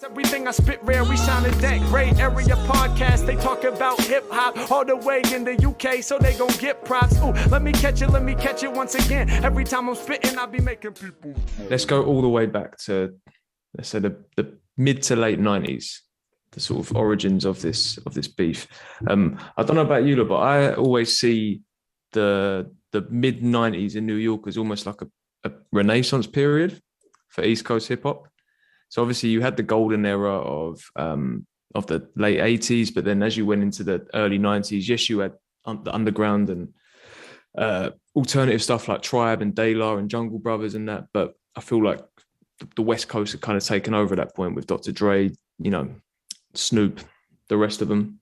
Everything I spit rare, we sound in that great area podcast. They talk about hip hop all the way in the UK, so they gon' get props. Ooh, let me catch it once again. Every time I'm spitting, I be making people. Let's go all the way back to, let's say, the mid to late 90s, the sort of origins of this beef. I don't know about you, but I always see the mid 90s in New York as almost like a renaissance period for East Coast hip hop. So obviously you had the golden era of the late 80s, but then as you went into the early 90s, yes, you had the underground and alternative stuff like Tribe and De La and Jungle Brothers and that. But I feel like the West Coast had kind of taken over at that point with Dr. Dre, Snoop, the rest of them.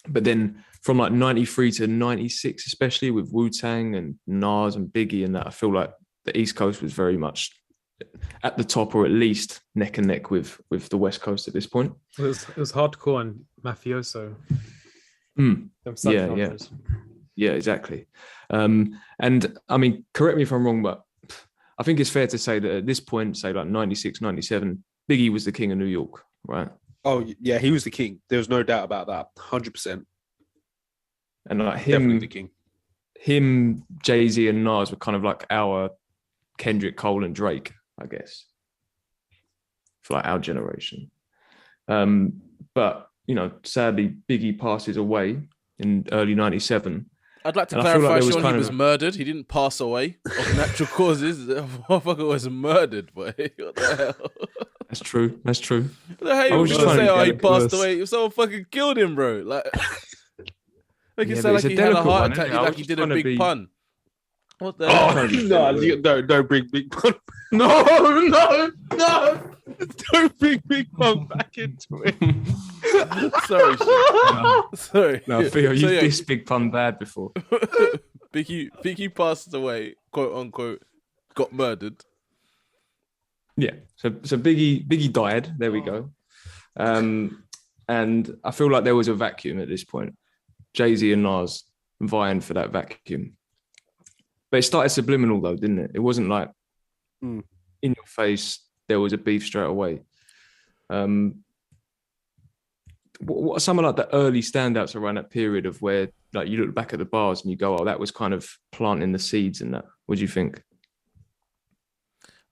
But then from like 93 to 96, especially with Wu-Tang and Nas and Biggie and that, I feel like the East Coast was very much at the top, or at least neck and neck with the West Coast at this point. It was hardcore and mafioso. Yeah, exactly. And I mean, correct me if I'm wrong, but I think it's fair to say that at this point, say like 96, 97, Biggie was the king of New York, right? Oh yeah, he was the king. There was no doubt about that. 100%. And like Definitely the king. Him, Jay-Z and Nas were kind of like our Kendrick, Cole and Drake, I guess, for like our generation. But, sadly, Biggie passes away in early 97. I'd like to clarify, Sean, he was murdered. He didn't pass away of natural causes. The motherfucker was murdered, boy. What the hell? That's true. What the hell you was just say, he passed away. Someone fucking killed him, bro. Like, make it sound like he had a heart attack, like he did a big pun. What the hell? No, don't bring Big Pun. No. Don't bring Big Pun back into it. Sorry. No, Theo, you dissed Big Pun bad before. Biggie passed away, quote unquote, got murdered. Yeah. So Biggie died. There we go. And I feel like there was a vacuum at this point. Jay-Z and Nas vying for that vacuum. But it started subliminal though, didn't it? It wasn't like in your face, there was a beef straight away. What are some of like the early standouts around that period of where like you look back at the bars and you go, oh, that was kind of planting the seeds in that? What do you think?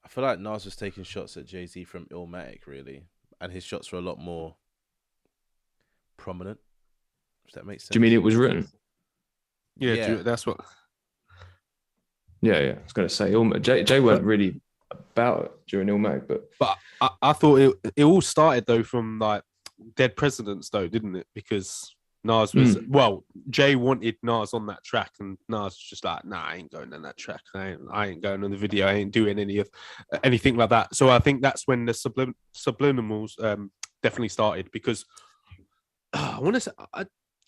I feel like Nas was taking shots at Jay-Z from Illmatic, really. And his shots were a lot more prominent. If that makes sense. Do you mean it was written? Yeah. That's what... Yeah. I was going to say, Jay weren't really about it during Illmatic, but I thought it all started though from like Dead Presidents though, didn't it? Because Nas was Jay wanted Nas on that track, and Nas was just like, nah, I ain't going on that track. I ain't going on the video. I ain't doing anything like that. So I think that's when the subliminals definitely started, because I want to say.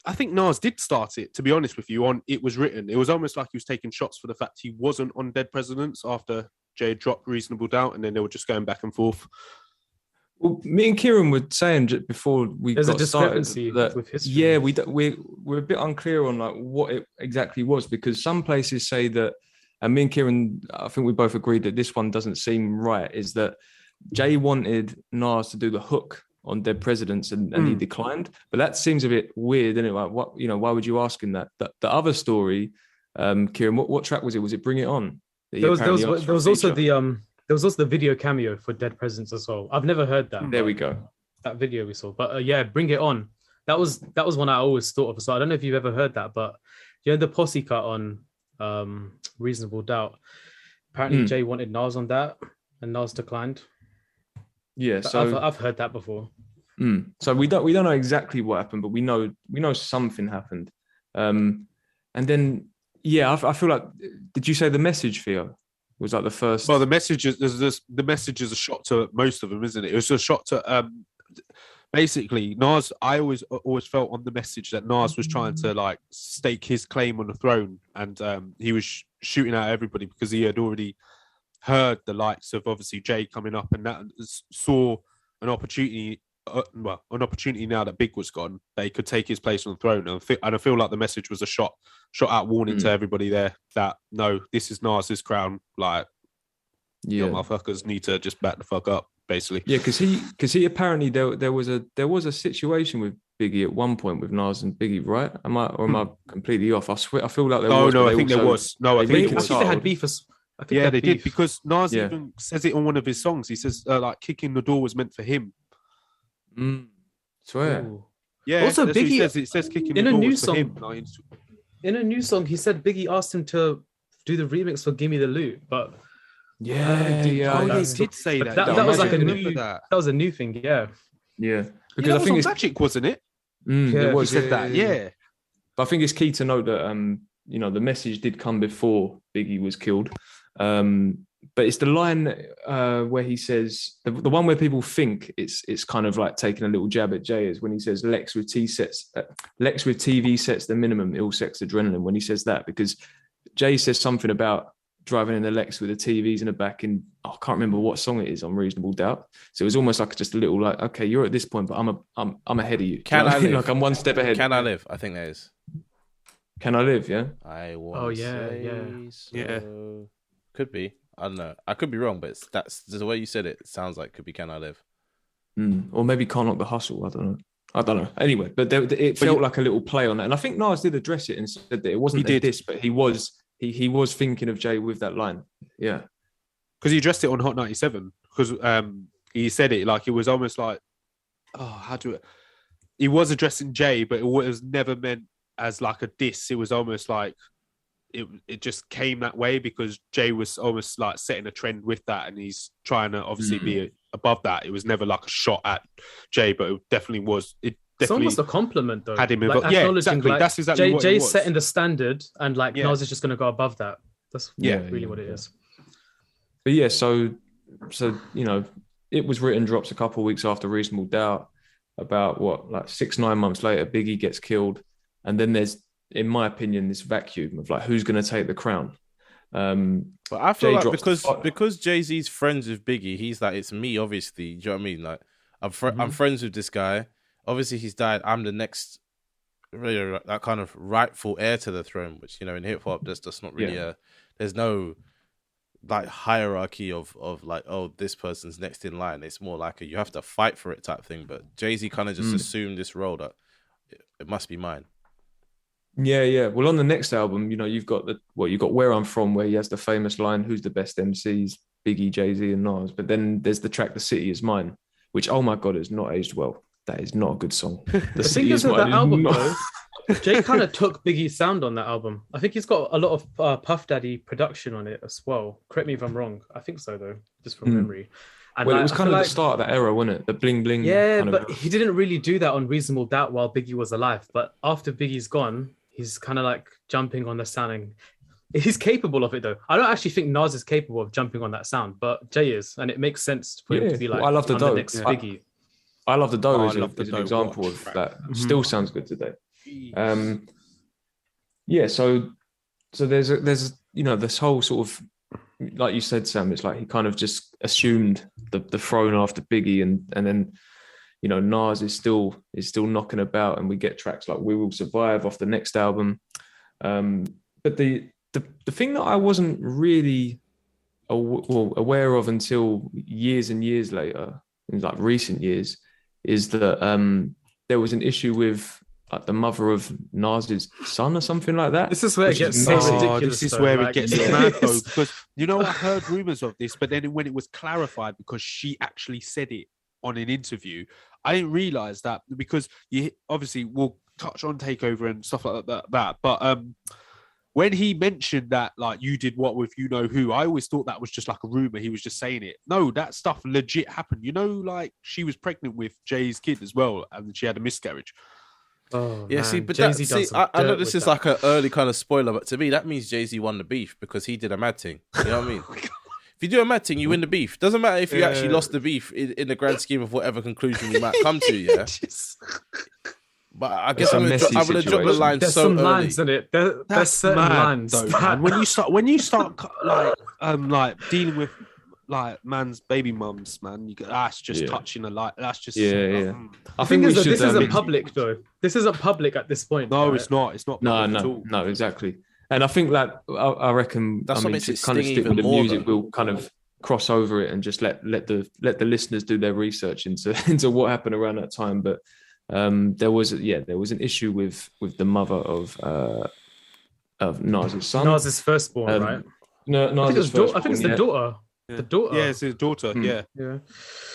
I think Nas did start it, to be honest with you, on It Was Written. It was almost like he was taking shots for the fact he wasn't on Dead Presidents after Jay dropped Reasonable Doubt, and then they were just going back and forth. Well, me and Kieran were saying just before we got started that with history. Yeah, we're a bit unclear on like what it exactly was, because some places say that, and me and Kieran, I think we both agreed that this one doesn't seem right, is that Jay wanted Nas to do the hook on Dead Presidents and he declined. But that seems a bit weird, isn't it? Like, what, why would you ask him that? The other story, Kieran, what track was it? Was it Bring It On? There was also the video cameo for Dead Presidents as well. I've never heard that. There we go. That video we saw. But Bring It On. That was one I always thought of. So I don't know if you've ever heard that, but the posse cut on Reasonable Doubt. Apparently Jay wanted Nas on that and Nas declined. Yeah, so I've heard that before. So we don't know exactly what happened, but we know something happened. And then I feel like, did you say The Message, Theo, was like the first? Well, The Message is a shot to most of them, isn't it? It was a shot to basically Nas. I always felt on The Message that Nas was trying to like stake his claim on the throne, and he was shooting at everybody because he had already heard the likes of obviously Jay coming up, and that saw an opportunity. An opportunity now that Big was gone, they could take his place on the throne. And I feel like The Message was a shot out warning to everybody there that no, this is Nas's crown. Like, you motherfuckers need to just back the fuck up. basically. Yeah, because he apparently there was a situation with Biggie at one point with Nas and Biggie, right? Am I completely off? I swear, I feel like there was. No, I think there was. No, I think they had beef. Yeah, they did, because Nas even says it on one of his songs. He says like kicking the door was meant for him. Swear. Ooh. Yeah. Also, Biggie it says kicking in the a door new was for song. him. In a new song, he said Biggie asked him to do the remix for "Gimme the Loot," but He did say that. That was like a new. That was a new thing. Yeah. Because I think it's Magic, wasn't it? It was, he said that. Yeah. But I think it's key to note that the message did come before Biggie was killed. But it's the line where he says the one where people think it's kind of like taking a little jab at Jay is when he says Lex with TV sets the minimum, ill sex adrenaline. When he says that, because Jay says something about driving in the Lex with the TVs in the back, and I can't remember what song it is on Reasonable Doubt. So it was almost like just a little like, okay, you're at this point, but I'm ahead of you. Can I live? Like I'm one step ahead. Can I live? I think that is. Can I live? Yeah. I want. Oh yeah. Yeah. Could be. I don't know. I could be wrong, but that's the way you said it. It sounds like it could be Can I Live? Or maybe Can't Knock the Hustle. I don't know. Anyway, but it felt like a little play on that. And I think Nas did address it and said that it wasn't a diss, but he was thinking of Jay with that line. Yeah. Because he addressed it on Hot 97. Because he said it like it was almost like, he was addressing Jay, but it was never meant as like a diss. It was almost like it just came that way because Jay was almost like setting a trend with that, and he's trying to obviously be above that. It was never like a shot at Jay, but it definitely was. It It's definitely almost a compliment, though. had him like, involved. Yeah, exactly. Like, that's exactly what it Jay's was. setting the standard, and like Nas is just going to go above that. That's really what it is. But yeah, so it was written, drops a couple of weeks after Reasonable Doubt. About 6-9 months later, Biggie gets killed, and then there's, in my opinion, this vacuum of like who's going to take the crown. But I feel like because Jay-Z's friends with Biggie, he's like, it's me, obviously. Do you know what I mean? Like I'm friends with this guy. Obviously, he's died. I'm the next, really, that kind of rightful heir to the throne. Which in hip hop, that's not really there's no like hierarchy of like, oh, this person's next in line. It's more like you have to fight for it type thing. But Jay-Z kind of just assumed this role that it must be mine. Yeah. Well, on the next album, you've got Where I'm From, where he has the famous line, "Who's the best MCs? Biggie, Jay-Z, and Nas." But then there's the track "The City Is Mine," which, oh my god, has not aged well. That is not a good song. The thing is with that album, though, Jay kind of took Biggie's sound on that album. I think he's got a lot of Puff Daddy production on it as well. Correct me if I'm wrong. I think so, though, just from memory. And it was kind of the start of that era, wasn't it? The bling bling. Yeah, but he didn't really do that on Reasonable Doubt while Biggie was alive. But after Biggie's gone, he's kind of like jumping on the sound. And he's capable of it, though. I don't actually think Nas is capable of jumping on that sound, but Jay is, and it makes sense for him to be like, I love the dough. Next Biggie. I love the dough as an example of that. Still sounds good today. So there's this whole sort of, like you said, Sam, it's like he kind of just assumed the throne after Biggie, and then Nas is still knocking about, and we get tracks like "We Will Survive" off the next album. But the thing that I wasn't really aware of until years and years later, in like recent years, is that there was an issue with like the mother of Nas's son or something like that. This is where it gets so ridiculous. This is where it gets mad, though, because I heard rumors of this, but then when it was clarified, because she actually said it on an interview, I didn't realize that, because you obviously we'll touch on Takeover and stuff like that. But when he mentioned that, like, you did what with you know who, I always thought that was just like a rumor. He was just saying it. No, that stuff legit happened. Like she was pregnant with Jay's kid as well, and she had a miscarriage. Oh, yeah, man. see, but Jay-Z I know this is like an early kind of spoiler, but to me, that means Jay-Z won the beef because he did a mad thing. You know what I mean? If you do a mad thing, you win the beef. Doesn't matter if you actually lost the beef in the grand scheme of whatever conclusion you might come to, yeah? But I guess I'm going to drop the line. There's so some early. lines in it. There's certain lines. Though, man. When you start like dealing with like man's baby mums, man, that's just touching a light. That's just I think this isn't public though. This isn't public at this point. No, right? it's not. It's not public at all. No, exactly. And I think that I reckon That's I mean, what makes to it kind of sting stick with even the more, music, though. we'll kind of cross over it and just let the listeners do their research into what happened around that time. But there was an issue with the mother of Nas's son. Nas's firstborn, right? No, Nas's I think it's the daughter. Yeah. The daughter. Yeah, it's his daughter.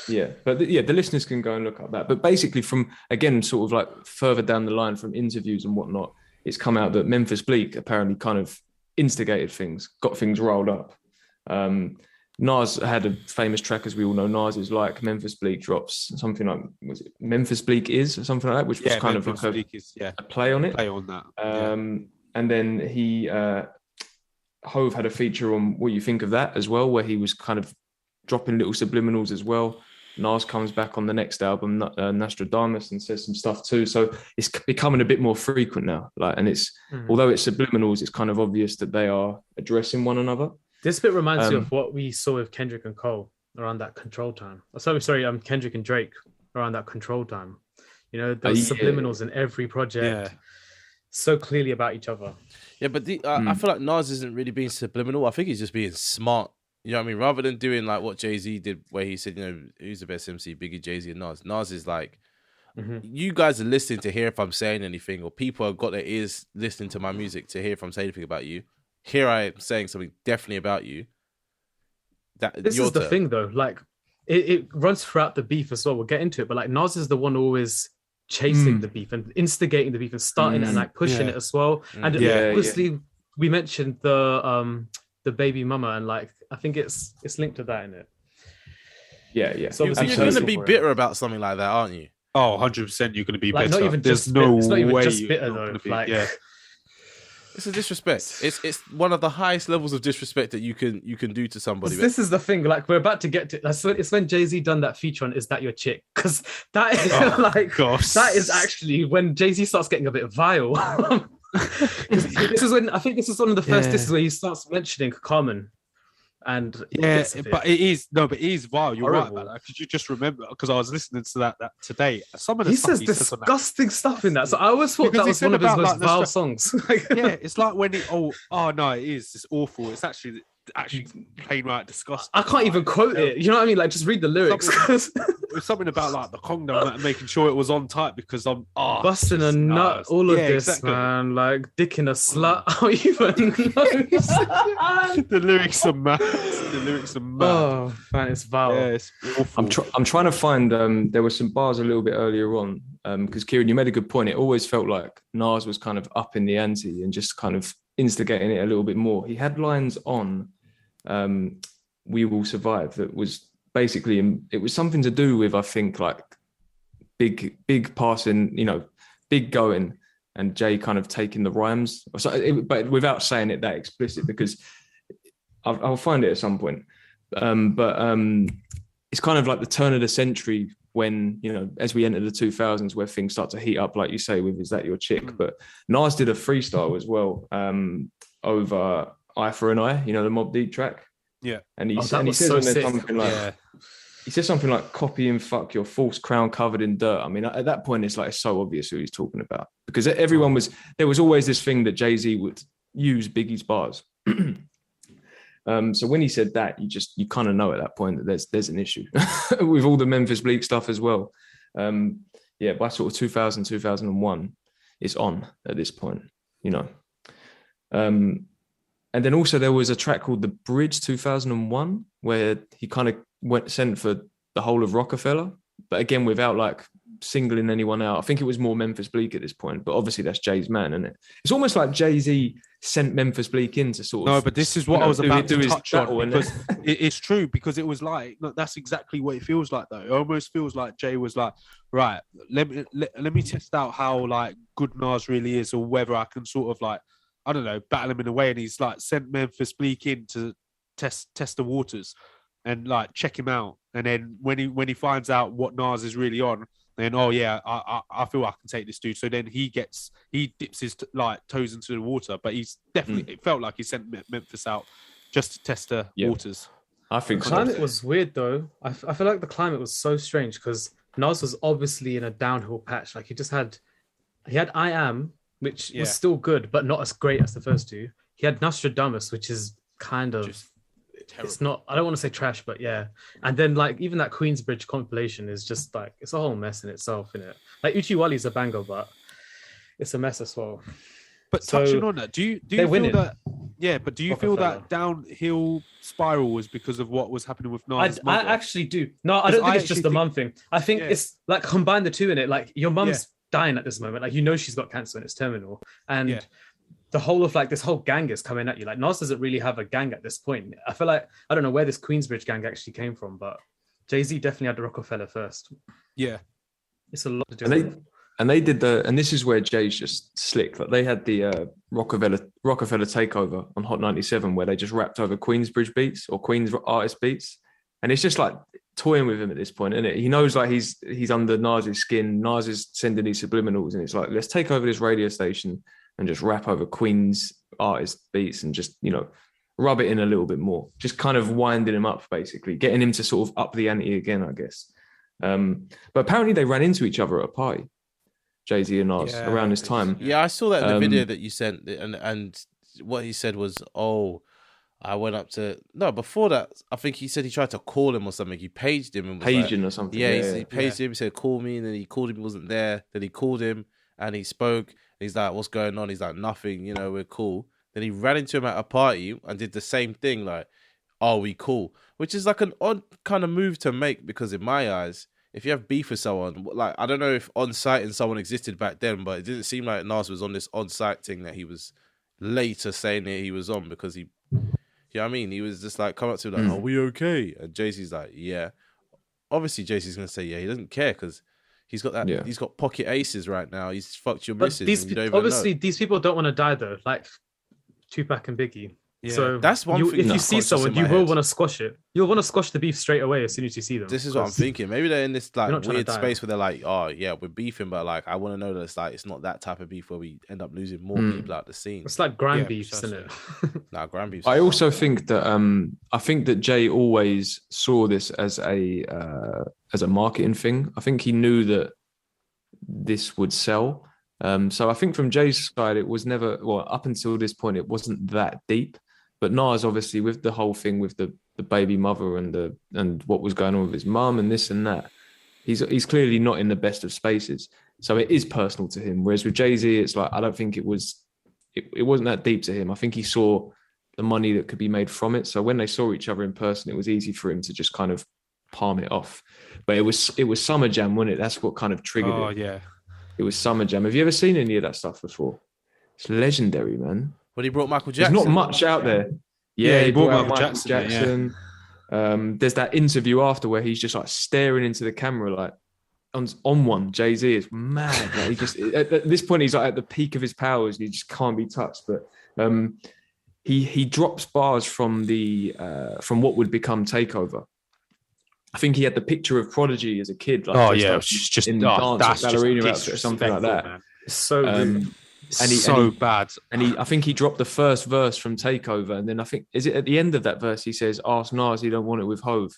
Yeah. But the listeners can go and look up that. But basically, from again, sort of like further down the line from interviews and whatnot, it's come out that Memphis Bleek apparently kind of instigated things, got things rolled up. Nas had a famous track, as we all know. Nas is like Memphis Bleek drops something like, was it Memphis Bleek is or something like that, which was kind Memphis of like a play on it. Play on that. And then he Hove had a feature on What You Think of That as well, where he was kind of dropping little subliminals as well. Nas comes back on the next album, Nostradamus, and says some stuff too. So it's becoming a bit more frequent now. And it's although it's subliminals, it's kind of obvious that they are addressing one another. This bit reminds me of what we saw with Kendrick and Cole around that Control time. Kendrick and Drake around that Control time. You know, those subliminals in every project, so clearly about each other. Yeah, but I feel like Nas isn't really being subliminal. I think he's just being smart. You know what I mean? Rather than doing like what Jay-Z did, where he said, you know, who's the best MC, Biggie, Jay-Z, and Nas. Nas is like, you guys are listening to hear if I'm saying anything, or people have got their ears listening to my music to hear if I'm saying anything about you. Here I am saying something definitely about you. This is the thing, though. Like, it runs throughout the beef as well. We'll get into it, but like Nas is the one always chasing the beef and instigating the beef and starting it and like pushing it as well. And obviously, we mentioned the baby mama, and like I think it's linked to that in it. Yeah. So you're going to be bitter about something like that, aren't you? Oh, 100% you're going to be like, bitter. Not even There's just no it's not even way just bitter though. Like, it's a disrespect. It's one of the highest levels of disrespect that you can do to somebody. This is the thing. Like we're about to get to. It's when Jay-Z done that feature on "Is That Your Chick?" Because that is that is actually when Jay-Z starts getting a bit vile. This is when I think this is one of the first disses where he starts mentioning Carmen. And but it is vile. You're horrible. Right about that. Could you just remember? Because I was listening to that today. Some of the stuff says disgusting stuff in that. So I always thought that was one of his most vile songs. It's like when it. Oh no, it is. It's awful. It's actually plain right disgusting. I can't even quote it. You know what I mean? Like just read the lyrics. There's something about like the condom and making sure it was on tight because I'm busting a nut. All of this, exactly. Man. Like dick in a slut. I don't even know. The lyrics are mad. Oh man, it's vile. Yeah, it's awful. I'm trying to find. There were some bars a little bit earlier on. Because Kieran, you made a good point. It always felt like Nas was kind of up in the ante and just kind of instigating it a little bit more. He had lines on "We Will Survive" that was basically, it was something to do with, I think, like big passing, you know, big going, and Jay kind of taking the rhymes, but without saying it that explicit, because I'll find it at some point. But it's kind of like the turn of the century when, you know, as we enter the 2000s, where things start to heat up, like you say, with "Is That Your Chick?" But Nas did a freestyle as well over "Eye for an Eye," you know, the Mobb Deep track. Yeah, and he says something like, he says something like "Copy and fuck your false crown covered in dirt." I mean, at that point, it's so obvious who he's talking about, because there was always this thing that Jay-Z would use Biggie's bars. So when he said that, you kind of know at that point that there's an issue with all the Memphis Bleek stuff as well. By sort of 2000, 2001, it's on at this point, you know. And then also there was a track called "The Bridge" 2001, where he kind of sent for the whole of Rockefeller, but again, without like singling anyone out. I think it was more Memphis Bleek at this point, but obviously that's Jay's man, isn't it? It's almost like Jay-Z sent Memphis Bleek in to sort of... No, but this is what I was about to touch on, because it's true, because it was like, that's exactly what it feels like, though. It almost feels like Jay was like, right, let me test out how like good Nas really is, or whether I can sort of like, I don't know, battle him in a way, and he's like sent Memphis Bleek in to test the waters and like check him out. And then when he finds out what Nas is really on, then I feel I can take this dude. So then he dips his like toes into the water, but he's definitely it felt like he sent Memphis out just to test the waters. I think the climate was weird though. I feel like the climate was so strange because Nas was obviously in a downhill patch. Like he had "I Am," which was still good, but not as great as the first two. He had "Nostradamus," which is kind of it's not. I don't want to say trash, but yeah. And then like even that Queensbridge compilation is just like it's a whole mess in itself, innit? Like Uchiwali's a banger, but it's a mess as well. But So touching on that, do you feel winning. that? Yeah, but do you feel Rockefeller. that downhill spiral was because of what was happening with Nas' I mother? actually do. No, I don't think I it's just the actually mum thing. I think Yeah. it's like combine the two in it. Like your mum's dying at this moment. Like you know she's got cancer and it's terminal. And the whole of like this whole gang is coming at you. Like Nas doesn't really have a gang at this point. I feel like I don't know where this Queensbridge gang actually came from, but Jay-Z definitely had the Rockefeller first. Yeah. It's a lot to do with. And they did and this is where Jay's just slick. Like they had the Rockefeller Takeover on Hot 97, where they just rapped over Queensbridge beats or Queens artist beats, and it's just like toying with him at this point, isn't it? He knows like he's under Nas's skin. Nas is sending these subliminals, and it's like, let's take over this radio station and just rap over Queens artist beats and just rub it in a little bit more, just kind of winding him up, basically getting him to sort of up the ante again, I guess. But apparently they ran into each other at a party. Jay-Z and Nas around this time. Yeah, I saw that in the video that you sent, and what he said was, I went up to before that, I think he said he tried to call him or something. He paged him and was paging or something. Yeah, he paged him. He said, "Call me," and then he called him. He wasn't there. Then he called him and he spoke. He's like, "What's going on?" He's like, "Nothing. We're cool." Then he ran into him at a party and did the same thing, like, "Are we cool?" Which is like an odd kind of move to make, because in my eyes, if you have beef with someone, like, I don't know if on-sighting someone existed back then, but it didn't seem like Nas was on this on-site thing that he was later saying that he was on, because he, you know what I mean? He was just like, come up to him like, "Are we okay?" And Jay-Z's like, "Yeah." Obviously, Jay-Z's going to say, yeah, he doesn't care, because he's got that. Yeah. He's got pocket aces right now. He's fucked your missus. These people don't want to die, though, like Tupac and Biggie. Yeah. So that's one thing. If you see someone, you will want to squash it. You'll want to squash the beef straight away as soon as you see them. This is what I'm thinking. Maybe they're in this like weird space where they're like, "Oh yeah, we're beefing," but like I want to know that it's not that type of beef where we end up losing more people out the scene. It's like grime beefs, isn't it? Nah, grime beefs. I also think that Jay always saw this as a marketing thing. I think he knew that this would sell. So I think from Jay's side, it was never, up until this point, it wasn't that deep. But Nas, obviously, with the whole thing with the baby mother and what was going on with his mum and this and that, he's clearly not in the best of spaces. So it is personal to him. Whereas with Jay-Z, it's like, I don't think it wasn't that deep to him. I think he saw the money that could be made from it. So when they saw each other in person, it was easy for him to just kind of palm it off. But it was Summer Jam, wasn't it? That's what kind of triggered it. Oh, yeah. It was Summer Jam. Have you ever seen any of that stuff before? It's legendary, man. When he brought Michael Jackson. There's not much out there. Yeah, he brought Michael Jackson. There's that interview after where he's just like staring into the camera, like on one. Jay-Z is mad. Like, he just at this point he's like at the peak of his powers. And he just can't be touched. But he drops bars from from what would become Takeover. I think he had the picture of Prodigy as a kid. Like, just in dance ballerina outfit or something like that. Man. It's so rude. Bad. And I think he dropped the first verse from Takeover, and then I think, is it at the end of that verse he says, "Ask Nas, he don't want it with Hove."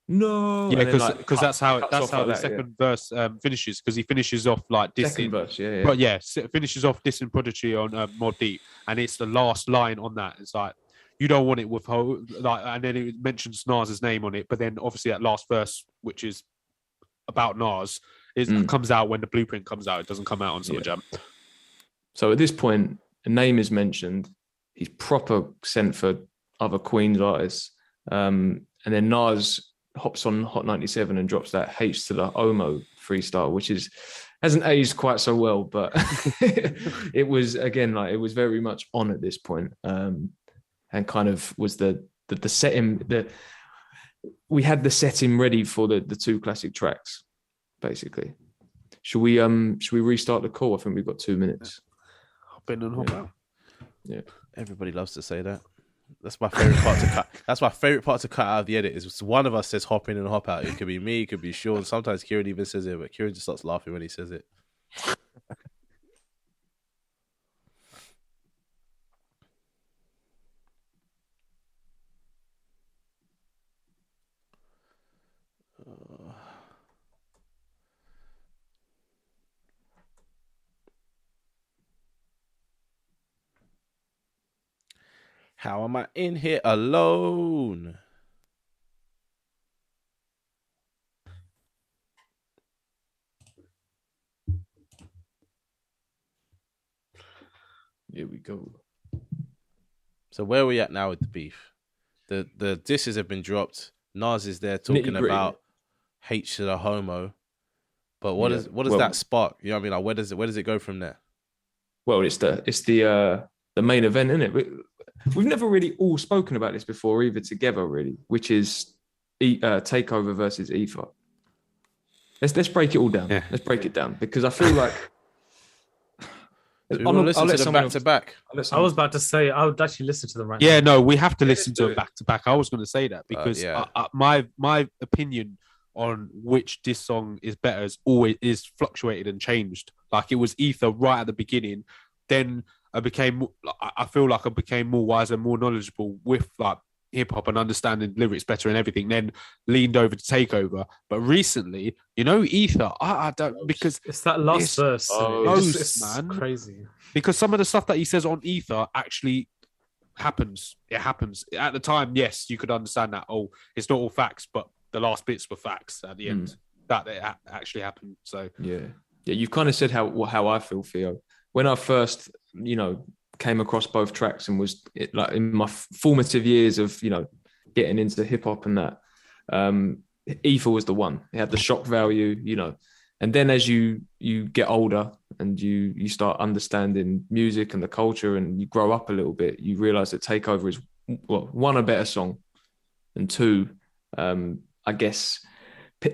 No, yeah, because that's how the second verse finishes. Because he finishes off like dissing. Second verse, yeah. But yeah, finishes off dissing Prodigy on Mod Deep, and it's the last line on that. It's like, "You don't want it with Hove," like, and then it mentions Nas's name on it. But then obviously that last verse, which is about Nas, comes out when the blueprint comes out. It doesn't come out on Summer Jam. So at this point, a name is mentioned. He's proper sent for other Queens artists. And then Nas hops on Hot 97 and drops that H to the Omo freestyle, which hasn't aged quite so well, but it was, again, like, it was very much on at this point. And kind of was the setting, we had the setting ready for the two classic tracks, basically. Should we restart the call? I think we've got 2 minutes. Hop in and hop out. Yeah. Everybody loves to say that. That's my favorite part to cut. That's my favorite part to cut out of the edit. Is one of us says hop in and hop out. It could be me, it could be Sean. Sometimes Kieran even says it, but Kieran just starts laughing when he says it. How am I in here alone? Here we go. So where are we at now with the beef? The disses have been dropped. Nas is there talking about H to the homo. But what does that spark? You know what I mean? Like where does it go from there? Well, it's the main event, isn't it? We've never really all spoken about this before, either together, really, which is Takeover versus Ether. Let's break it all down. Yeah. Let's break it down because I feel like I'll listen to them back to back. I was about to say I would actually listen to them right now. Yeah, no, we have to listen to it back to back. I was going to say that because my opinion on which diss song is better is fluctuated and changed. Like it was Ether right at the beginning, then I feel like I became more wise and more knowledgeable with like hip hop and understanding lyrics better and everything. Then leaned over to Takeover, but recently, Ether, I don't because it's that last verse. It's man, crazy. Because some of the stuff that he says on Ether actually happens. It happens at the time. Yes, you could understand that. Oh, it's not all facts, but the last bits were facts at the end. That it actually happened. So yeah. You've kind of said how I feel, Theo. When I first, came across both tracks and was like in my formative years of, getting into hip hop and that, Ether was the one. It had the shock value, and then as you get older and you start understanding music and the culture and you grow up a little bit, you realize that Takeover is, one, a better song, and two, I guess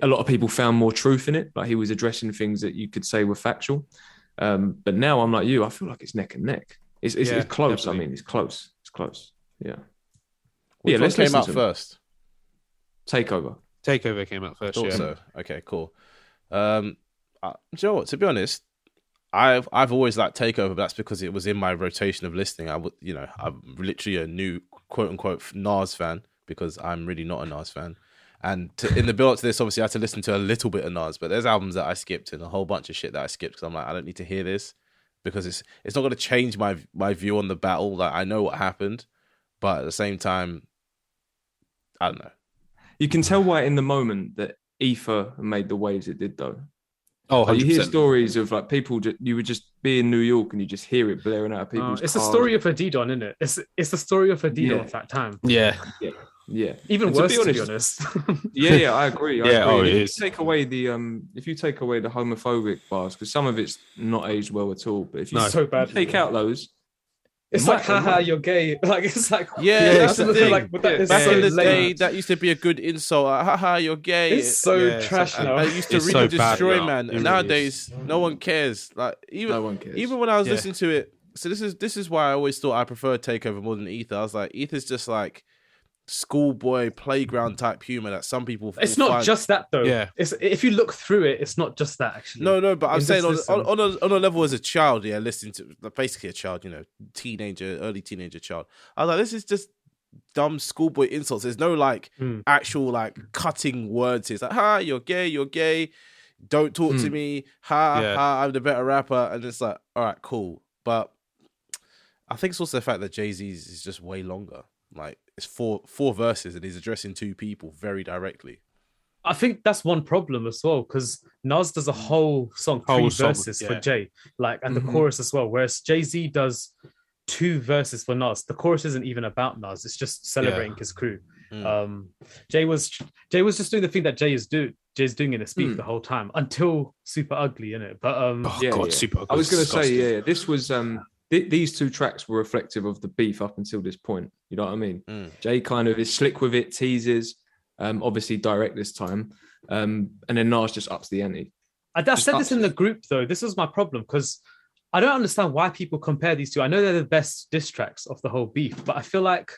a lot of people found more truth in it. Like he was addressing things that you could say were factual. But now I'm like you. I feel like it's neck and neck. It's close. Definitely. I mean, it's close. It's close. Yeah. Which one came out first? Takeover. Takeover came out first. Also, okay, cool. You know what? To be honest, I've always liked Takeover, but that's because it was in my rotation of listening. I'm literally a new quote unquote Nas fan because I'm really not a Nas fan. And in the build up to this, obviously, I had to listen to a little bit of Nas, but there's albums that I skipped and a whole bunch of shit that I skipped because I'm like, I don't need to hear this because it's not going to change my view on the battle. Like, I know what happened, but at the same time, I don't know. You can tell why in the moment that Ether made the waves it did, though. Oh, like you hear stories of like people. You would just be in New York and you just hear it blaring out of people's It's cars. the story of Adidon, isn't it? It's the story of Adidon at that time. Yeah. Even and worse, to be honest. I agree. If you take away the homophobic bars, because some of it's not aged well at all. But if you take out those, it's like, haha, you're gay. Like it's like, that's the thing. Like, back in the day, that used to be a good insult. Like, haha, you're gay. It's so trash now. I used to really destroy, man. And nowadays, no one cares. Like no one cares. Even when I was listening to it, so this is why I always thought I preferred Takeover more than Ether. I was like, Ether's just like schoolboy playground type humor that some people it's not just that though. If you look through it, it's not just that actually. No, but I'm saying on a level as a child, listening to basically a child, early teenager child, I was like, this is just dumb schoolboy insults. There's no like actual like cutting words. It's like, ha, you're gay, don't talk to me, ha, I'm the better rapper, and it's like, all right, cool. But I think it's also the fact that Jay-Z's is just way longer. Like it's four verses and he's addressing two people very directly. I think that's one problem as well because Nas does a whole song, three verses for Jay, like and the chorus as well. Whereas Jay-Z does 2 verses for Nas. The chorus isn't even about Nas; it's just celebrating his crew. Jay was just doing the thing that Jay's doing in a speech the whole time until Super Ugly, innit? But Super Ugly. I was going to say, this was these 2 tracks were reflective of the beef up until this point. You know what I mean? Jay kind of is slick with it, teases, obviously direct this time, and then Nas just ups the ante. I said this in the group though. This was my problem because I don't understand why people compare these two. I know they're the best diss tracks of the whole beef, but I feel like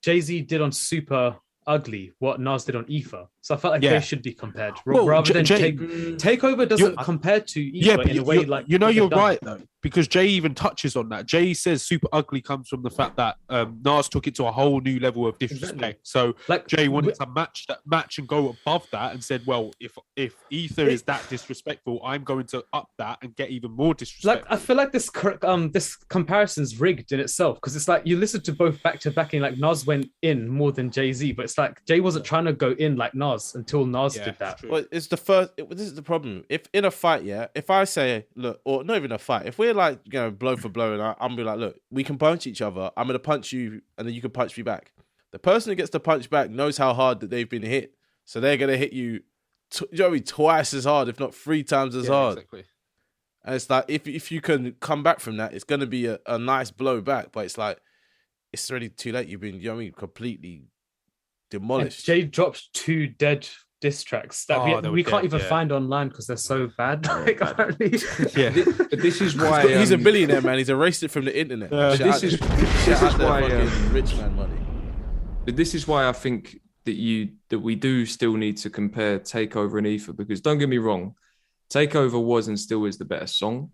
Jay-Z did on Super Ugly what Nas did on Ether. So I felt like they should be compared rather than Takeover doesn't compare to Ether in a way like you're right though because Jay even touches on that. Jay says Super Ugly comes from the fact that Nas took it to a whole new level of disrespect. Exactly. So like, Jay wanted to match and go above that and said, well, if Ether is that disrespectful, I'm going to up that and get even more disrespectful. Like I feel like this comparison's rigged in itself because it's like you listen to both back to back and like Nas went in more than Jay-Z, but it's like Jay wasn't trying to go in like Nas until Nas did that. Well, it's the first. This is the problem. If in a fight, if I say, look, or not even a fight, if we're we're like, blow for blow, and I'm be like, look, we can punch each other. I'm gonna punch you, and then you can punch me back. The person who gets the punch back knows how hard that they've been hit, so they're gonna hit you, twice as hard, if not 3 times as hard. Exactly. And it's like if you can come back from that, it's gonna be a nice blow back. But it's like it's already too late. You've been, completely demolished. Jay dropped 2 dead diss tracks that we can't even find online because they're so bad. Like, apparently. But this is why he's a billionaire, man. He's erased it from the internet. This is why rich man money. But this is why I think that we do still need to compare Takeover and Ether, because don't get me wrong, Takeover was and still is the better song.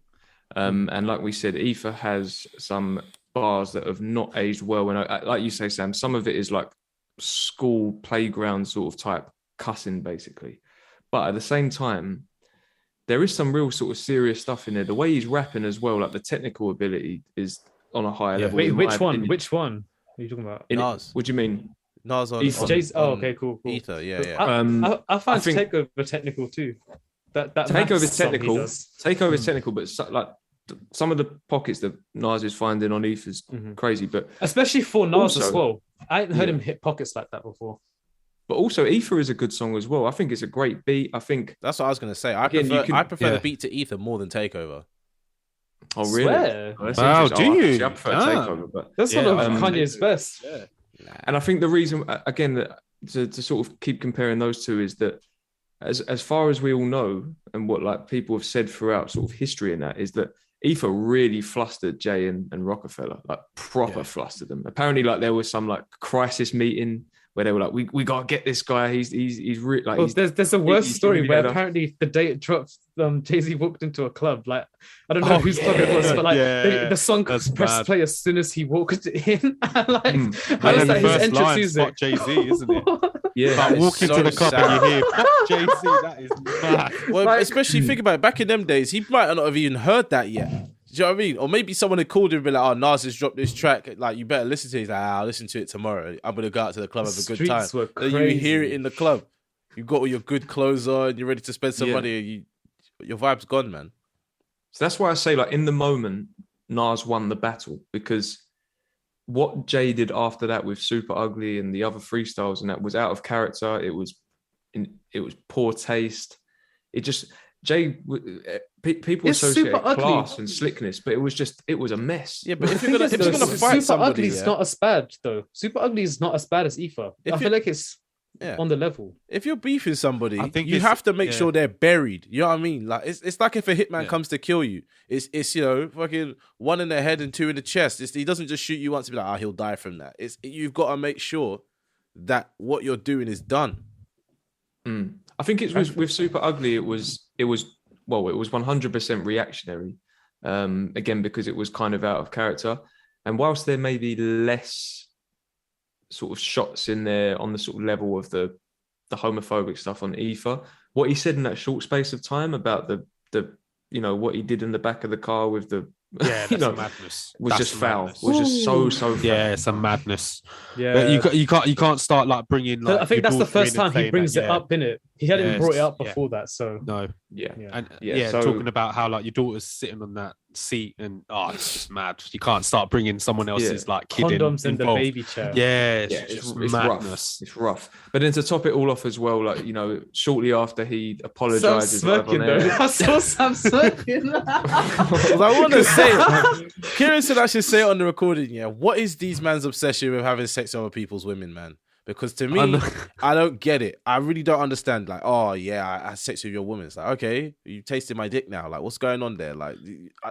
And like we said, Ether has some bars that have not aged well. And like you say, Sam, some of it is like school playground sort of type cussing, basically. But at the same time, there is some real sort of serious stuff in there. The way he's rapping as well, like the technical ability is on a higher level. Wait, which one? Which one are you talking about? Nas. What do you mean? Nas on Jay's. Oh, okay, cool. Ether, yeah. I find Takeover technical too. That Takeover's technical. Takeover's technical, but like some of the pockets that Nas is finding on Ether's crazy. But especially for Nas as well. I hadn't heard him hit pockets like that before. But also, Ether is a good song as well. I think it's a great beat. I think that's what I was going to say. I prefer the beat to Ether more than Takeover. Oh, really? Wow, do you? I prefer Takeover, but that's one of Kanye's best. Yeah. And I think the reason, again, to sort of keep comparing those two is that as far as we all know, and what like people have said throughout sort of history and that, is that Ether really flustered Jay and Rockefeller, like proper flustered them. Apparently, like there was some like crisis meeting where they were like, we gotta get this guy. He's like. Well, there's a worse story where apparently the day it dropped, Jay-Z walked into a club. Like I don't know whose club it was, but like the song pressed play as soon as he walked in. Like his entrance music. Jay-Z, isn't it? Yeah, like walk into the club and you hear Jay-Z. That is mad. Well, especially think about it. Back in them days, he might not have even heard that yet. Do you know what I mean? Or maybe someone had called him and been like, oh, Nas has dropped this track. Like, you better listen to it. He's like, I'll listen to it tomorrow. I'm going to go out to the club, have a good time. Then you hear it in the club. You got all your good clothes on. You're ready to spend some money. Your vibe's gone, man. So that's why I say, like, in the moment, Nas won the battle, because what Jay did after that with Super Ugly and the other freestyles and that was out of character. It was poor taste. It just... Jay, people associate class and slickness, but it was a mess. Yeah, but if you're gonna fight somebody, Super Ugly is not as bad though. Super Ugly is not as bad as Ether. I feel like it's on the level. If you're beefing somebody, you have to make sure they're buried. You know what I mean? Like it's like if a hitman comes to kill you, it's fucking 1 in the head and 2 in the chest. He doesn't just shoot you once and be like, he'll die from that. You've got to make sure that what you're doing is done. I think it was with Super Ugly. It was 100% reactionary. Again, because it was kind of out of character. And whilst there may be less sort of shots in there on the sort of level of the homophobic stuff on Ether, what he said in that short space of time about the what he did in the back of the car with the madness. Was just foul. Was just so foul. Yeah, it's a madness. Yeah, but you can't start like bringing. Like, I think that's the first time he brings it up, innit? He hadn't even brought it up before that, so no. Yeah, so, talking about how like your daughter's sitting on that seat and it's just mad. You can't start bringing someone else's like kid condoms in involved. the baby chair. It's madness. It's rough. But then to top it all off as well, like shortly after he apologizes, I saw Sam smirking. I want to say it. Kieran said I should say it on the recording. Yeah, what is these man's obsession with having sex with other people's women, man? Because to me, I don't get it. I really don't understand. Like, oh yeah, I had sex with your woman. It's like, okay, you tasted my dick now. Like, what's going on there? Like,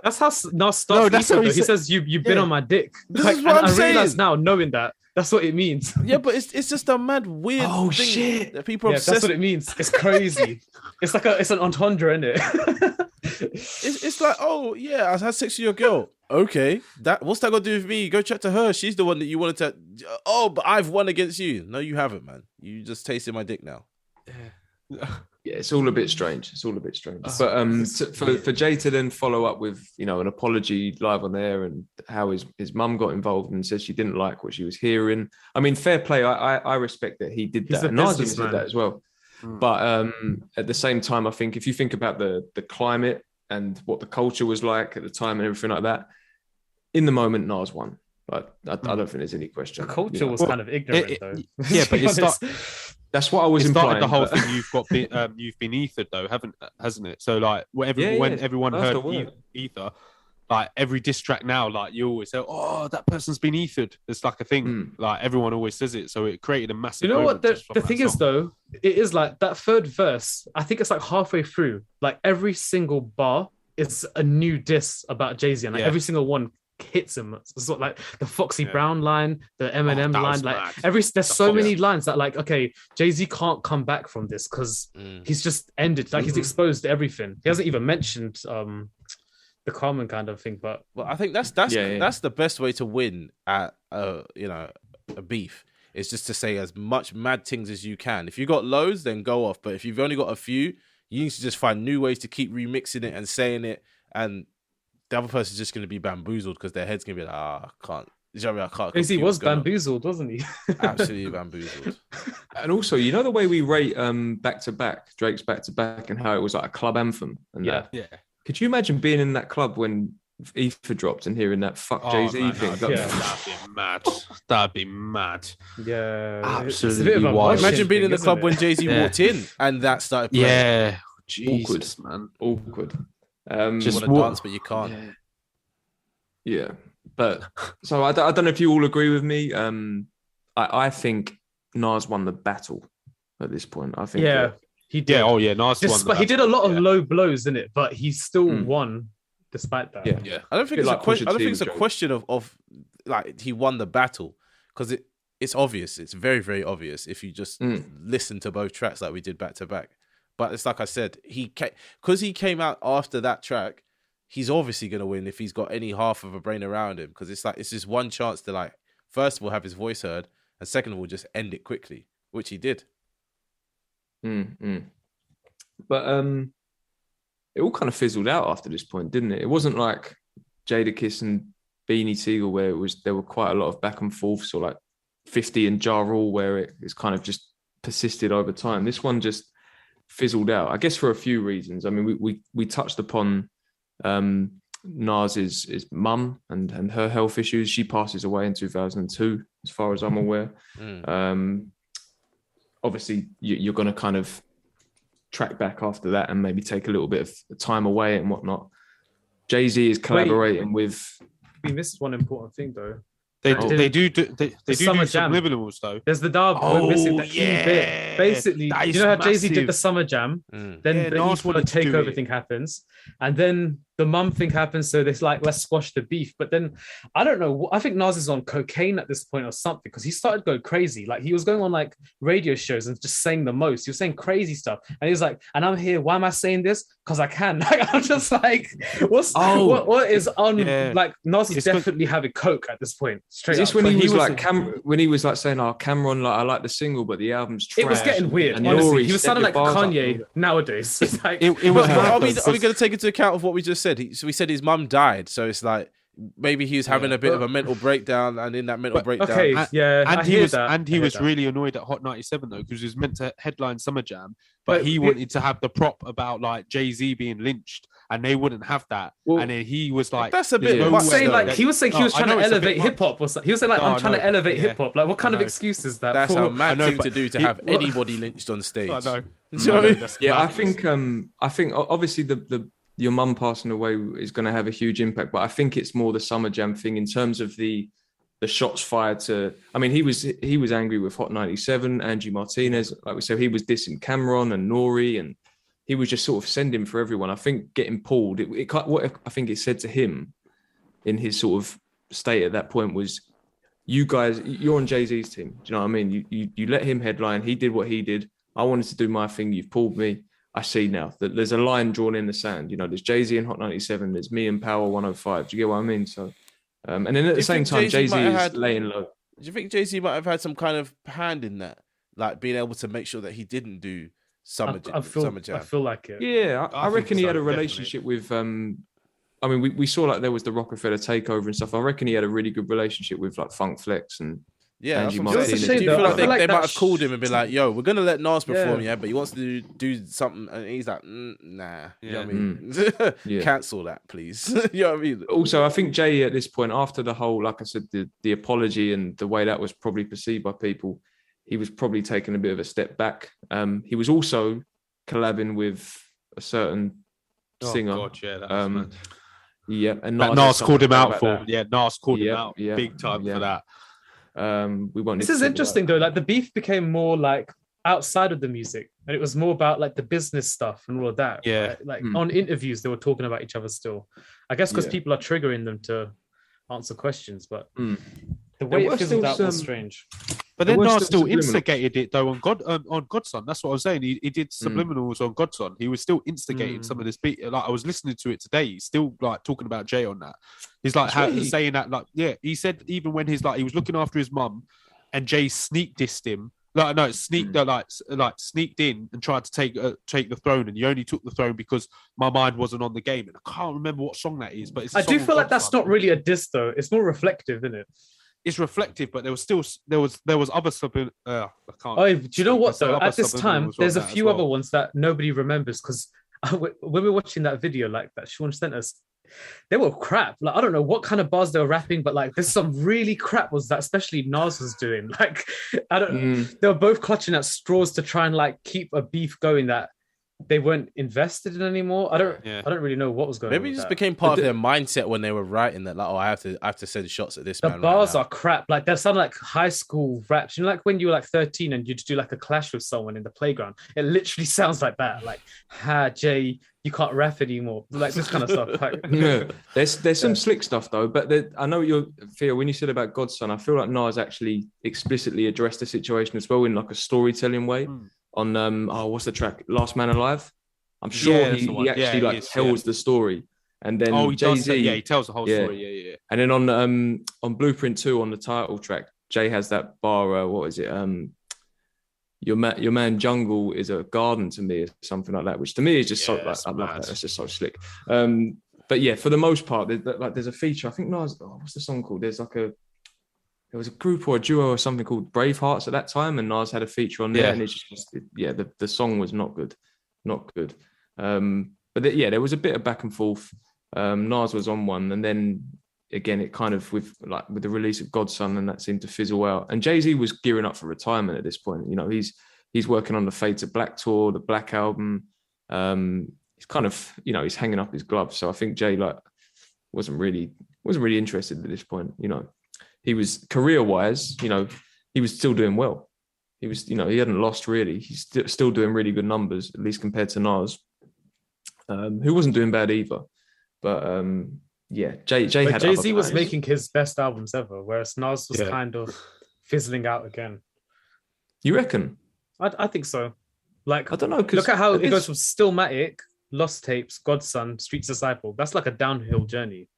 that's how Nas starts. No, that's what he says. You've been on my dick. This is what I'm saying. I realize now, knowing that, that's what it means. Yeah, but it's just a mad weird thing shit that people are obsessed. That's what it means. It's crazy. It's an entendre, isn't it? It's like, oh yeah, I had sex with your girl. Okay, what's that got to do with me? Go chat to her. She's the one that you wanted to. Oh, but I've won against you. No, you haven't, man. You just tasted my dick now. Yeah, it's all a bit strange. But for Jay to then follow up with an apology live on there and how his mum got involved and said she didn't like what she was hearing. I mean, fair play. I respect that he did that. And Nas did that as well. But at the same time, I think if you think about the climate and what the culture was like at the time and everything like that. In the moment, Nas won. But I don't think there's any question. The culture was kind of ignorant, though. Yeah, but it's not. That's what I was implying. The whole thing you've been ethered though, hasn't it? So like, when everyone heard ether, like every diss track now, like you always say, "Oh, that person's been ethered." It's like a thing. Like everyone always says it, so it created a massive. You know what? The thing is, though, it is like that third verse. I think it's like halfway through. Like every single bar is a new diss about Jay-Z, and like every single one hits him. It's sort of like the Foxy Brown line, the Eminem line. Like there's so many lines that like, okay, Jay-Z can't come back from this because he's just ended. Like he's exposed everything. He hasn't even mentioned the common kind of thing. But I think that's the best way to win at a beef. Is just to say as much mad things as you can. If you got loads, then go off. But if you've only got a few, you need to just find new ways to keep remixing it and saying it, and the other person's just going to be bamboozled because their head's going to be like, I can't. You know what I mean? I can't. Jay-Z was bamboozled, wasn't he? Absolutely bamboozled. And also, you know the way we rate back to back, Drake's back to back, and how it was like a club anthem. And yeah. Could you imagine being in that club when Ether dropped and hearing that "fuck Jay-Z" thing? That'd be mad. That'd be mad. Yeah, absolutely wild. Imagine being in the club when Jay-Z walked in and that started playing. Yeah, Jesus, man, awkward. Just want to dance, but you can't. Yeah. But so I don't know if you all agree with me. I think Nas won the battle at this point. I think. Yeah, he did. Yeah, Nas won. But he did a lot of low blows in it, but he still won despite that. Yeah. I don't think it's a question. I don't think it's a question of like he won the battle because it's obvious. It's very, very obvious if you just listen to both tracks like we did back to back. But it's like I said, because he came out after that track, he's obviously going to win if he's got any half of a brain around him. Because it's just one chance to like, first of all, have his voice heard, and second of all, just end it quickly, which he did. But it all kind of fizzled out after this point, didn't it? It wasn't like Jadakiss and Beanie Sigel where there were quite a lot of back and forths, or like 50 and Ja Rule where it's kind of just persisted over time. This one just fizzled out, I guess, for a few reasons. I mean, we touched upon Nas's mum and her health issues. She passes away in 2002, as far as I'm aware. Obviously, you're going to kind of track back after that and maybe take a little bit of time away and whatnot. Jay-Z is collaborating with. We missed one important thing, though. They do Summer Jam subliminals though. There's the dub. We're missing the key bit. Basically, you know how Jay-Z did the Summer Jam? Then the Takeover thing happens. And then the mum thing happens. So there's like, let's squash the beef. But then, I don't know. I think Nas is on cocaine at this point or something because he started going crazy. Like he was going on like radio shows and just saying the most. He was saying crazy stuff. And he was like, and I'm here. Why am I saying this? Because I can. Like, I'm just like, what is on? Yeah. Like Nas is definitely having coke at this point. Straight is this up. when he was like saying, "Oh, Cameron, like I like the single, but the album's trash." It was getting weird. And honestly, he was sounding like Kanye nowadays. It's like, it was. Are we going to take into account of what we just said? So we said his mum died, so it's like maybe he was having a bit of a mental breakdown, and in that mental breakdown, he was really annoyed at Hot 97 though, because he was meant to headline Summer Jam, but he wanted to have the prop about like Jay-Z being lynched, and they wouldn't have that. Well, and then he was like, "That's a bit." He was saying he was trying to elevate hip hop, or something. He was saying like, "I'm trying to elevate hip hop." Like, what kind of excuse is that? That's a mad thing to do, to have anybody lynched on stage. I know. I think obviously your mum passing away is going to have a huge impact, but I think it's more the Summer Jam thing in terms of the shots fired to. I mean, he was angry with Hot 97, Angie Martinez, like we said, he was dissing Cameron and Nori, and he was just sort of sending for everyone. I think getting pulled, what I think it said to him in his sort of state at that point was, you guys, you're on Jay-Z's team. Do you know what I mean? You let him headline. He did what he did. I wanted to do my thing. You've pulled me. I see now that there's a line drawn in the sand. You know, there's Jay-Z and Hot 97. There's me and Power 105. Do you get what I mean? So, and then at the same time, Jay-Z is laying low. Do you think Jay-Z might have had some kind of hand in that? Like being able to make sure that he didn't do Summer Jam? I feel like it. Yeah, I reckon he had a relationship with... I mean, we saw like there was the Rockefeller takeover and stuff. I reckon he had a really good relationship with like Funk Flex and Yeah, Angie that's what I'm saying. Martinez. Do you feel I like feel like they might that have called him and been like, "Yo, we're gonna let Nas perform, Yeah. yeah, but he wants to do something," and he's like, "Nah." You know what I mean? Yeah. Cancel that, please. You know what I mean? Also, I think Jay at this point, after the whole, like I said, the apology and the way that was probably perceived by people, he was probably taking a bit of a step back. He was also collabing with a certain singer. God, yeah, that was mad. Yeah, and Nas called him out for that. yeah. Nas called him out Yeah, big time for that. We won't. This is interesting though. Like the beef became more like outside of the music, and it was more about like the business stuff and all of that. Yeah, like on interviews they were talking about each other still. I guess because people are triggering them to answer questions, but the way it fizzled out was strange. But then Nas still instigated it though on Godson. That's what I was saying. He did subliminals on Godson. He was still instigating some of this beat. Like I was listening to it today. He's still like talking about Jay on that. He's like saying that like He said even when he was looking after his mum, and Jay sneak dissed him. Sneaked in and tried to take the throne, and you only took the throne because my mind wasn't on the game. And I can't remember what song that is, but I do feel like that's not really a diss though. It's more reflective, isn't it? It's reflective, but there was other stuff in. I can't. Oh, do you know what though? At this time, there's a few other ones that nobody remembers because when we were watching that video, like that Sean sent us, they were crap. Like I don't know what kind of bars they were rapping, but like there's some really crap was that, especially Nas was doing. Like I don't. They were both clutching at straws to try and like keep a beef going that they weren't invested in anymore. I don't really know what was going on. Maybe it just became part of their mindset when they were writing that, like, oh, I have to send shots at this the man. The bars right are crap. Like they sound like high school raps. You know, like when you were like 13 and you'd do like a clash with someone in the playground. It literally sounds like that. Like, Jay, you can't rap anymore. Like this kind of stuff. Like, there's some slick stuff though. But I know you're Theo. When you said about Godson, I feel like Nas actually explicitly addressed the situation as well in like a storytelling way. On what's the track? Last Man Alive. I'm sure he actually tells the story, and then Jay-Z, he tells the whole story. Yeah. And then on Blueprint 2 on the title track, Jay has that bar. What is it? Your man Jungle is a garden to me, or something like that. Which to me is just so like, I love that. It's just so slick. But yeah, for the most part, there's a feature. I think Nas. What's the song called? There was a group or a duo or something called Bravehearts at that time, and Nas had a feature on there, and it's just the song was not good. But there was a bit of back and forth. Nas was on one, and then again it kind of with the release of Godson, and that seemed to fizzle out. And Jay-Z was gearing up for retirement at this point. You know, he's working on the Fade to Black tour, the Black album. He's kind of he's hanging up his gloves. So I think Jay wasn't really interested at this point. You know. He was career-wise, he was still doing well. He was, he hadn't lost really. He's still doing really good numbers, at least compared to Nas, who wasn't doing bad either. But Jay had. Jay-Z was making his best albums ever, whereas Nas was kind of fizzling out again. You reckon? I think so. Like, I don't know. Look at how it goes from Stillmatic, Lost Tapes, Godson, Street Disciple. That's like a downhill journey.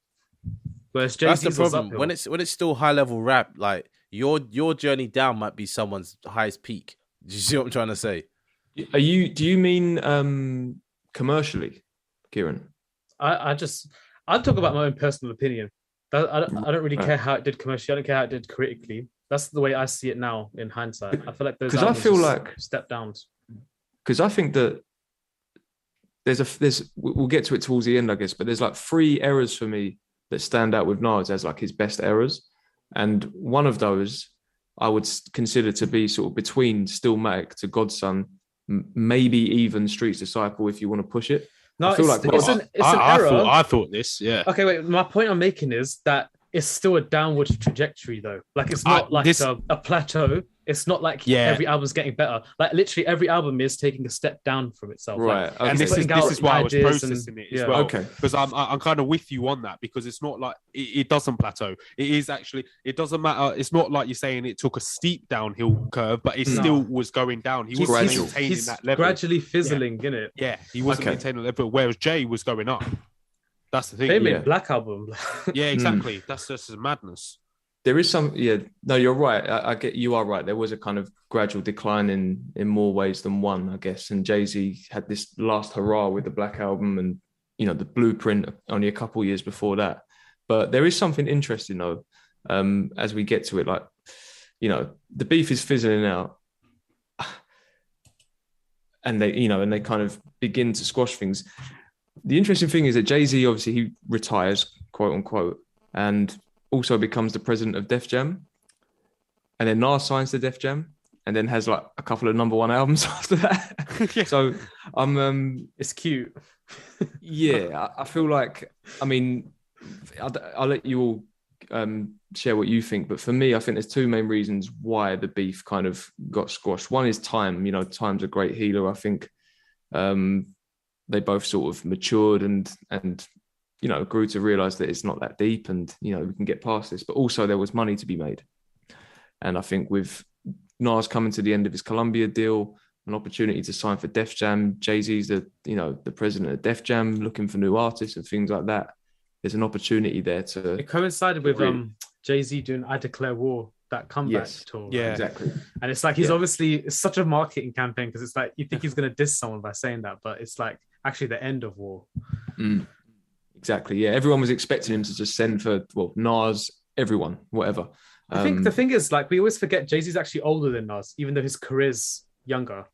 Whereas Jay-Z's that's the problem. When it's still high level rap, like your journey down might be someone's highest peak. Do you see what I'm trying to say? Do you mean commercially, Kieran? I'll talk about my own personal opinion. I don't really care how it did commercially. I don't care how it did critically. That's the way I see it now in hindsight. I feel like those albums step downs. Because I think that we'll get to it towards the end, I guess, but there's like 3 errors for me that stand out with Nas as like his best errors. And one of those I would consider to be sort of between Stillmatic to Godson, maybe even Street's Disciple if you want to push it. No, it's an error. I thought this, yeah. Okay, wait. My point I'm making is that it's still a downward trajectory though. Like it's not a plateau. It's not like every album's getting better. Like literally every album is taking a step down from itself. Right. Like, okay. And this is why I was processing it as well. Okay. Because I'm kind of with you on that, because it's not like it doesn't plateau. It is actually, it doesn't matter. It's not like you're saying it took a steep downhill curve, but it still was going down. He was maintaining that level. Gradually fizzling, innit? Yeah, he wasn't maintaining that level, whereas Jay was going up. That's the thing. They made Black Album. Yeah, exactly. That's just madness. There is some, no, you're right. I get you are right. There was a kind of gradual decline in more ways than one, I guess. And Jay-Z had this last hurrah with the Black Album and, the Blueprint only a couple of years before that. But there is something interesting though, as we get to it. Like, the beef is fizzling out, and they kind of begin to squash things. The interesting thing is that Jay-Z, obviously, he retires, quote unquote, and also becomes the president of Def Jam. And then Nas signs to Def Jam, and then has like a couple of #1 albums after that. Yeah. So It's cute. yeah, I feel like, I mean, I'll let you all share what you think, but for me, I think there's two main reasons why the beef kind of got squashed. One is time. Time's a great healer. I think they both sort of matured and grew to realize that it's not that deep, and we can get past this. But also there was money to be made, and I think with Nas coming to the end of his Columbia deal, an opportunity to sign for Def Jam, Jay-Z's the president of Def Jam, looking for new artists and things like that. There's an opportunity there to. It coincided with Jay-Z doing "I Declare War," that comeback tour. Yeah, exactly. And it's like it's such a marketing campaign, because it's like you think he's going to diss someone by saying that, but it's like actually the end of war. Exactly. Yeah, everyone was expecting him to just send for Nas, everyone, whatever. I think the thing is, like, we always forget Jay-Z's actually older than Nas, even though his career's younger.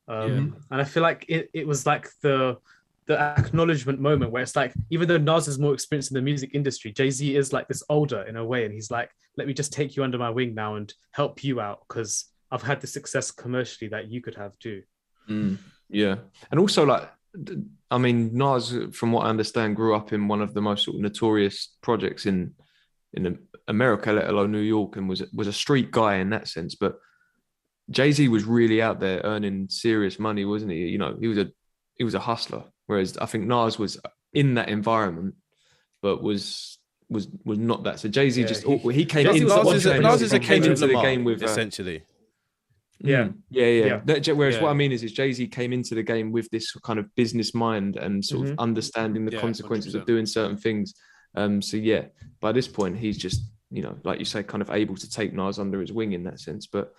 And I feel like it was like the acknowledgement moment where it's like, even though Nas is more experienced in the music industry, Jay-Z is like this older in a way, and he's like, let me just take you under my wing now and help you out, because I've had the success commercially that you could have too. Yeah. And also, like, I mean, Nas, from what I understand, grew up in one of the most sort of notorious projects in America, let alone New York, and was a street guy in that sense. But Jay-Z was really out there earning serious money, wasn't he? He was a hustler. Whereas I think Nas was in that environment, but was not that. So Jay-Z he came into Nas is a Kendrick the Lamar, game with essentially. Yeah. Whereas what I mean is Jay-Z came into the game with this kind of business mind and sort of understanding the consequences 100%. of doing certain things. So yeah, by this point, he's just, like you say, kind of able to take Nas under his wing in that sense. But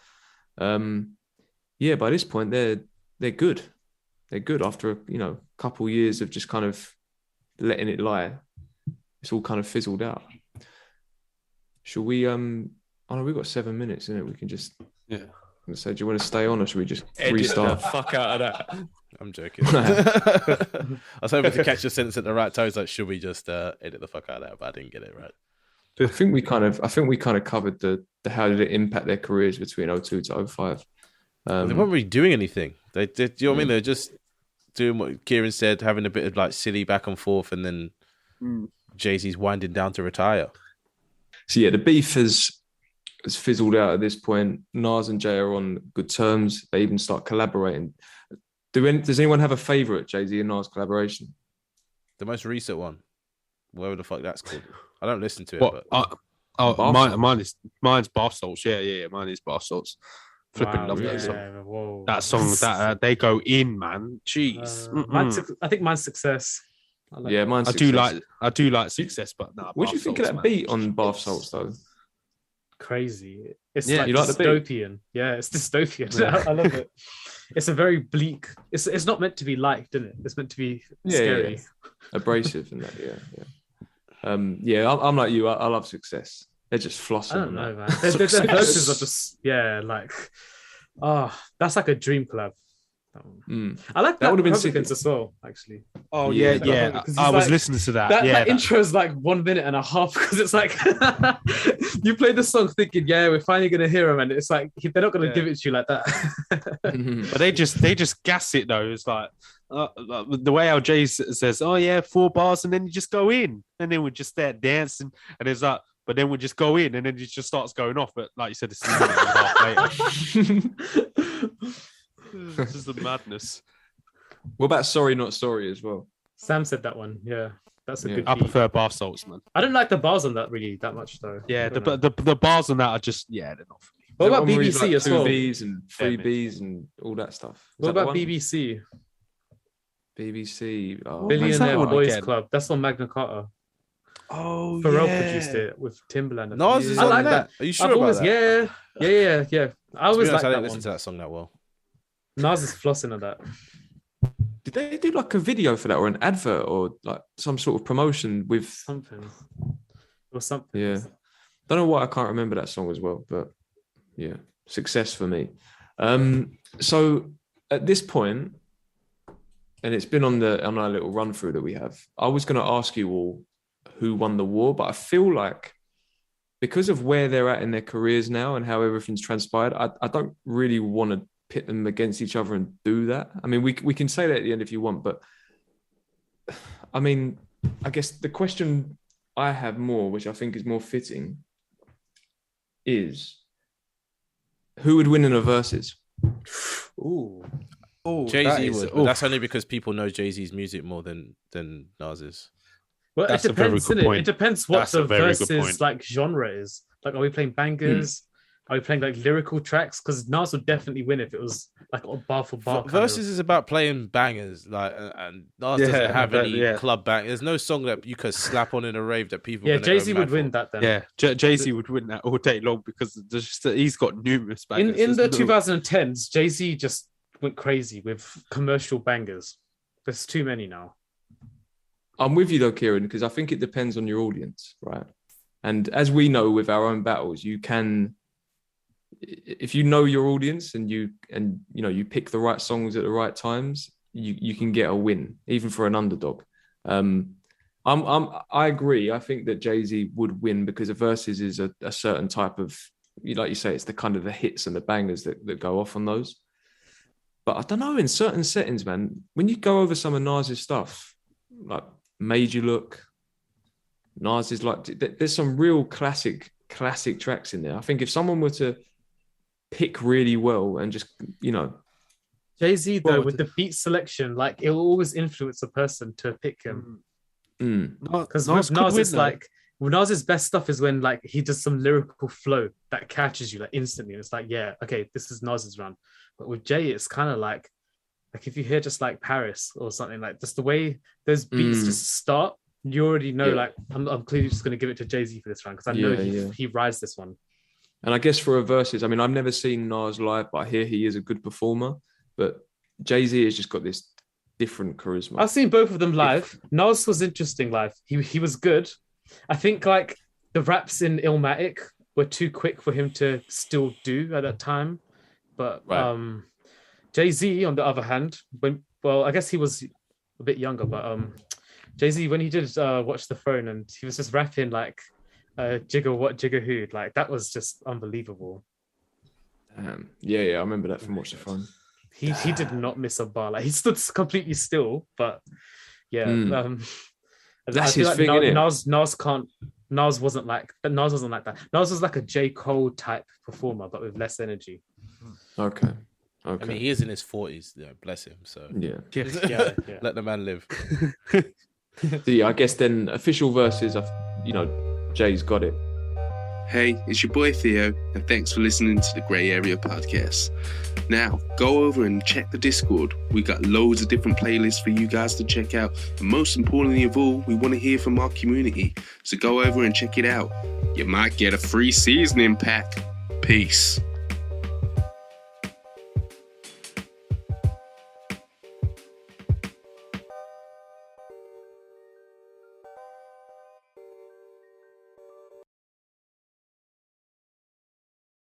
by this point, they're good. They're good after a couple years of just kind of letting it lie. It's all kind of fizzled out. Should we? We've got 7 minutes in it. We can just So do you want to stay on, or should we just restart? The fuck out of that. I'm joking. I was hoping to catch your sentence at the right time. It's like, should we just edit the fuck out of that? But I didn't get it right. I think we kind of covered the how did it impact their careers between 02 to 05. They weren't really doing anything. They did. Do you know what I mean? They're just doing what Kieran said, having a bit of like silly back and forth, and then Jay-Z's winding down to retire. So yeah, the beef has fizzled out at this point. Nas and Jay are on good terms. They even start collaborating. Does anyone have a favorite Jay-Z and Nas collaboration? The most recent one, whatever the fuck that's called. I don't listen to it. Mine's Bar Salts. Yeah. Mine is Bar Salts. Flipping love that song. Whoa. That song that they go in, man. Jeez. I think mine's Success. Mine's I Success. do like Success, but no. What do you think of that beat on Bath Salts though? Crazy. It's you like dystopian. Yeah, it's dystopian. Yeah. I love it. It's a very bleak. It's not meant to be liked, isn't it? It's meant to be scary. Yeah. Abrasive and that. Yeah. I'm like you. I love Success. They're just flossing. I don't know, man. The verses are just that's like a dream collab. I like that. Would have been Republicans as well, actually. Oh yeah. I was listening to that. That intro is like 1 minute and a half, because it's like you play the song thinking, we're finally gonna hear them, and it's like they're not gonna give it to you like that. But they just gas it though. It's like the way how Jay says, "Oh yeah, 4 bars," and then you just go in, and then we just start dancing, and it's like. But then we just go in, and then it just starts going off. But like you said, it's a minute and a half later. This is the madness. What about Sorry Not Sorry as well? Sam said that one. Yeah, that's a good beat. I prefer Bath Salts, man. I don't like the bars on that really that much though. Yeah, the bars on that are just they're not for me. What about BBC as well? 2 Bs and 3 Bs and all that stuff. What about BBC? BBC. Billionaire Boys Club. That's on Magna Carta. Oh, Pharrell produced it with Timbaland. Nas is I on like that. Are you sure about that? Yeah. I always like I that don't listen one. to that song that well. Nas is flossing on that. Did they do like a video for that, or an advert, or like some sort of promotion with something? Or something. Yeah. Don't know why I can't remember that song as well, but Yeah, success for me. So at this point, and it's been on our little run through that we have, I was going to ask you all who won the war, but I feel like because of where they're at in their careers now and how everything's transpired, I don't really want to pit them against each other and do that. I mean, we can say that at the end if you want, but I mean, I guess the question I have more, which I think is more fitting, is who would win in a versus? Ooh. Jay-Z would, but that's only because people know Jay-Z's music more than Nas's. Well, That's it depends, a very good point. It depends what That's the a very good versus point. like genre is. Like, are we playing bangers? Are we playing like lyrical tracks? Because Nas would definitely win if it was like a bar for bar. Versus is about playing bangers, like, and Nas doesn't have any club bang. There's no song that you could slap on in a rave that people. Yeah, Jay-Z would win that then. Yeah, Jay-Z would win that all day long because he's got numerous bangers. In the 2010s, Jay-Z just went crazy with commercial bangers. There's too many now. I'm with you though, Kieran, because I think it depends on your audience, right? And as we know with our own battles, you can, if you know your audience and you pick the right songs at the right times, you can get a win, even for an underdog. I agree. I think that Jay-Z would win because a versus is a certain type of, like you say, it's the kind of the hits and the bangers that go off on those. But I don't know, in certain settings, man, when you go over some of Nas's stuff, like Made You Look, Nas is like, there's some real classic tracks in there. I think if someone were to pick really well and just, Jay-Z though, with the beat selection, like it will always influence a person to pick him. Because with Nas, it's like, Nas's best stuff is when like he does some lyrical flow that catches you like instantly. It's like, yeah, okay, this is Nas's run. But with Jay, it's kind of like if you hear just like Paris or something, like just the way those beats just start, you already know, like, I'm clearly just going to give it to Jay-Z for this round because I know he rides this one. And I guess for a versus, I mean, I've never seen Nas live, but I hear he is a good performer. But Jay-Z has just got this different charisma. I've seen both of them live. Nas was interesting live. He was good. I think like the raps in Illmatic were too quick for him to still do at that time. But Jay-Z, on the other hand, I guess he was a bit younger, but Jay-Z, when he did Watch the Throne and he was just rapping like Jigger What, Jigger Who, like that was just unbelievable. Yeah, I remember that from Watch the Throne. He did not miss a bar. Like he stood completely still, but that's his thing, isn't it? Nas wasn't like that. Nas was like a J. Cole type performer, but with less energy. Okay. I mean, he is in his 40s, bless him. So yeah. Let the man live. So, yeah, I guess then official versus, Jay's got it. Hey, it's your boy Theo, and thanks for listening to the Grey Area Podcast. Now, go over and check the Discord. We got loads of different playlists for you guys to check out. And most importantly of all, we want to hear from our community. So go over and check it out. You might get a free seasoning pack. Peace.